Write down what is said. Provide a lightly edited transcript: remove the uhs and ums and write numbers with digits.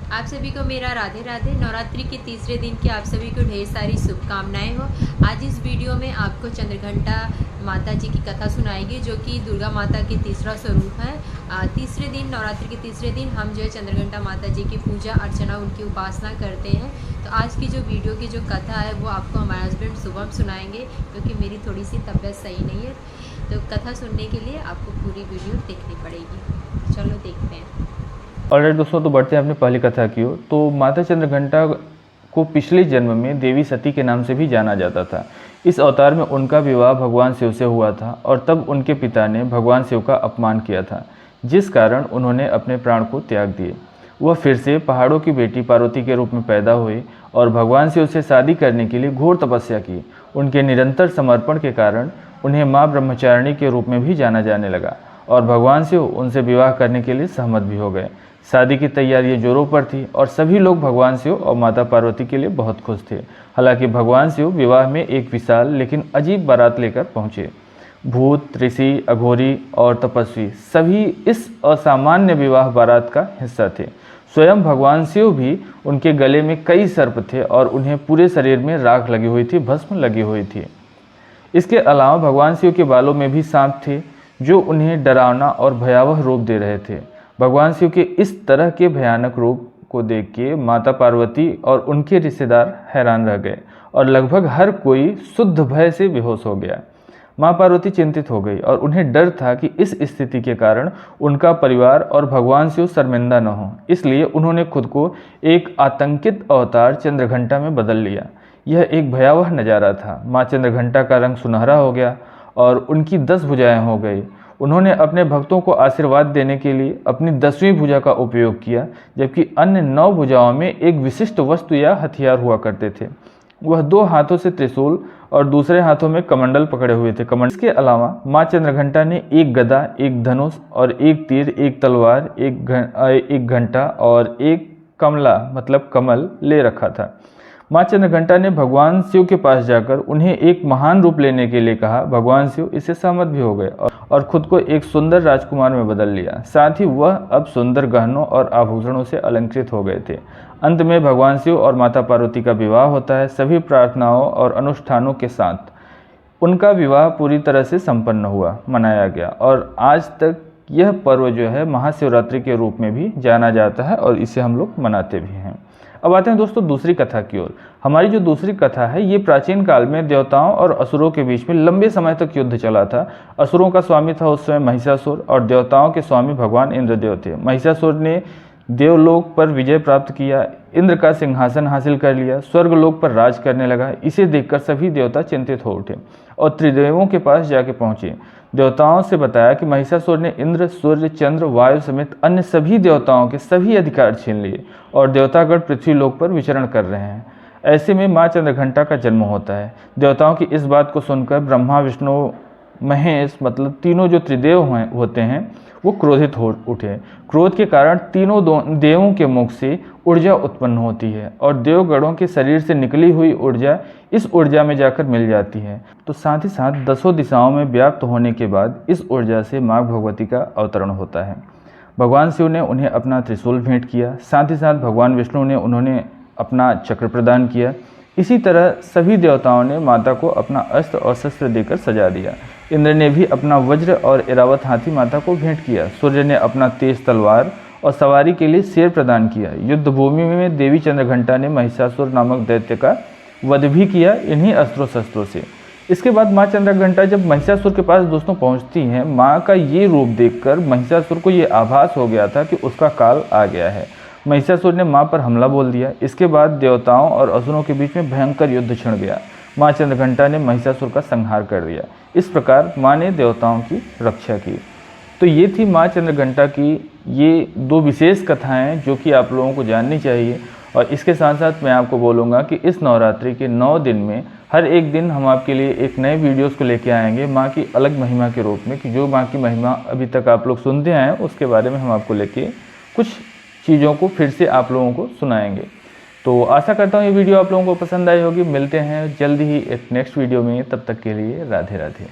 आप सभी को मेरा राधे राधे। नवरात्रि के तीसरे दिन की आप सभी को ढेर सारी शुभकामनाएं हो। आज इस वीडियो में आपको चंद्रघंटा माता जी की कथा सुनाएंगे, जो कि दुर्गा माता के तीसरा स्वरूप है। तीसरे दिन, नवरात्रि के तीसरे दिन हम जो है चंद्रघंटा माता जी की पूजा अर्चना, उनकी उपासना करते हैं। तो आज की जो वीडियो की जो कथा है वो आपको हमारे हस्बैंड शुभम सुनाएंगे, क्योंकि मेरी थोड़ी सी तबीयत सही नहीं है। तो कथा सुनने के लिए आपको पूरी वीडियो देखनी पड़ेगी। चलो देखते हैं। ऑलराइट दोस्तों, तो बढ़ते हैं अपनी पहली कथा की ओर। तो माता चंद्रघंटा को पिछले जन्म में देवी सती के नाम से भी जाना जाता था। इस अवतार में उनका विवाह भगवान शिव से हुआ था और तब उनके पिता ने भगवान शिव का अपमान किया था, जिस कारण उन्होंने अपने प्राण को त्याग दिए। वह फिर से पहाड़ों की बेटी पार्वती के रूप में पैदा हुए और भगवान शिव से शादी करने के लिए घोर तपस्या की। उनके निरंतर समर्पण के कारण उन्हें माँ ब्रह्मचारिणी के रूप में भी जाना जाने लगा और भगवान शिव उनसे विवाह करने के लिए सहमत भी हो गए। शादी की तैयारियां जोरों पर थी और सभी लोग भगवान शिव और माता पार्वती के लिए बहुत खुश थे। हालांकि भगवान शिव विवाह में एक विशाल लेकिन अजीब बारात लेकर पहुंचे। भूत, ऋषि, अघोरी और तपस्वी सभी इस असामान्य विवाह बारात का हिस्सा थे। स्वयं भगवान शिव भी, उनके गले में कई सर्प थे और उन्हें पूरे शरीर में राख लगी हुई थी, भस्म लगी हुई थी। इसके अलावा भगवान शिव के बालों में भी सांप थे, जो उन्हें डरावना और भयावह रूप दे रहे थे। भगवान शिव के इस तरह के भयानक रूप को देख के माता पार्वती और उनके रिश्तेदार हैरान रह गए और लगभग हर कोई शुद्ध भय से बेहोश हो गया। माँ पार्वती चिंतित हो गई और उन्हें डर था कि इस स्थिति के कारण उनका परिवार और भगवान शिव शर्मिंदा न हो। इसलिए उन्होंने खुद को एक आतंकित अवतार चंद्रघंटा में बदल लिया। यह एक भयावह नज़ारा था। माँ चंद्रघंटा का रंग सुनहरा हो गया और उनकी 10 भुजाएं हो गई। उन्होंने अपने भक्तों को आशीर्वाद देने के लिए अपनी 10वीं भुजा का उपयोग किया, जबकि अन्य 9 भुजाओं में एक विशिष्ट वस्तु या हथियार हुआ करते थे। वह 2 हाथों से त्रिशूल और दूसरे हाथों में कमंडल पकड़े हुए थे। इसके अलावा माँ चंद्रघंटा ने एक गदा, एक धनुष और एक तीर, एक तलवार, एक घंटा और एक कमला मतलब कमल ले रखा था। माँ चंद्रघंटा ने भगवान शिव के पास जाकर उन्हें एक महान रूप लेने के लिए कहा। भगवान शिव इससे सहमत भी हो गए और खुद को एक सुंदर राजकुमार में बदल लिया। साथ ही वह अब सुंदर गहनों और आभूषणों से अलंकृत हो गए थे। अंत में भगवान शिव और माता पार्वती का विवाह होता है। सभी प्रार्थनाओं और अनुष्ठानों के साथ उनका विवाह पूरी तरह से संपन्न हुआ, मनाया गया और आज तक यह पर्व जो है महाशिवरात्रि के रूप में भी जाना जाता है और इसे हम लोग मनाते भी हैं। अब आते हैं दोस्तों दूसरी कथा की ओर। हमारी जो दूसरी कथा है, ये प्राचीन काल में देवताओं और असुरों के बीच में लंबे समय तक युद्ध चला था। असुरों का स्वामी था उस समय महिषासुर और देवताओं के स्वामी भगवान इंद्रदेव थे। महिषासुर ने देवलोक पर विजय प्राप्त किया, इंद्र का सिंहासन हासिल कर लिया, स्वर्गलोक पर राज करने लगा। इसे देखकर सभी देवता चिंतित हो उठे और त्रिदेवों के पास जाके पहुंचे। देवताओं से बताया कि महिषासुर ने इंद्र, सूर्य, चंद्र, वायु समेत अन्य सभी देवताओं के सभी अधिकार छीन लिए और देवतागण पृथ्वी लोक पर विचरण कर रहे हैं। ऐसे में माँ चंद्रघंटा का जन्म होता है। देवताओं की इस बात को सुनकर ब्रह्मा, विष्णु, महेश मतलब तीनों जो त्रिदेव होते हैं वो क्रोधित हो उठे। क्रोध के कारण तीनों देवों के मुख से ऊर्जा उत्पन्न होती है और देवगणों के शरीर से निकली हुई ऊर्जा इस ऊर्जा में जाकर मिल जाती है। तो साथ ही साथ 10 दिशाओं में व्याप्त होने के बाद इस ऊर्जा से माँ भगवती का अवतरण होता है। भगवान शिव ने उन्हें अपना त्रिशूल भेंट किया। साथ ही साथ भगवान विष्णु ने उन्होंने अपना चक्र प्रदान किया। इसी तरह सभी देवताओं ने माता को अपना अस्त्र और शस्त्र देकर सजा दिया। इंद्र ने भी अपना वज्र और ऐरावत हाथी माता को भेंट किया। सूर्य ने अपना तेज तलवार और सवारी के लिए शेर प्रदान किया। युद्ध भूमि में देवी चंद्रघंटा ने महिषासुर नामक दैत्य का वध भी किया इन्हीं अस्त्रों शस्त्रों से। इसके बाद माँ चंद्रघंटा जब महिषासुर के पास दोस्तों पहुँचती हैं, माँ का ये रूप देखकर महिषासुर को ये आभास हो गया था कि उसका काल आ गया है। महिषासुर ने माँ पर हमला बोल दिया। इसके बाद देवताओं और असुरों के बीच में भयंकर युद्ध छिड़ गया। माँ चंद्रघंटा ने महिषासुर का संहार कर दिया। इस प्रकार माँ ने देवताओं की रक्षा की। तो ये थी माँ चंद्रघंटा की ये 2 विशेष कथाएं जो कि आप लोगों को जाननी चाहिए। और इसके साथ साथ मैं आपको बोलूँगा कि इस नवरात्रि के 9 दिन में हर एक दिन हम आपके लिए एक नए वीडियोस को लेके आएंगे माँ की अलग महिमा के रूप में, कि जो माँ की महिमा अभी तक आप लोग सुनते आए हैं उसके बारे में हम आपको लेके कुछ चीज़ों को फिर से आप लोगों को सुनाएंगे। तो आशा करता हूँ ये वीडियो आप लोगों को पसंद आई होगी। मिलते हैं जल्दी ही एक नेक्स्ट वीडियो में, तब तक के लिए राधे राधे।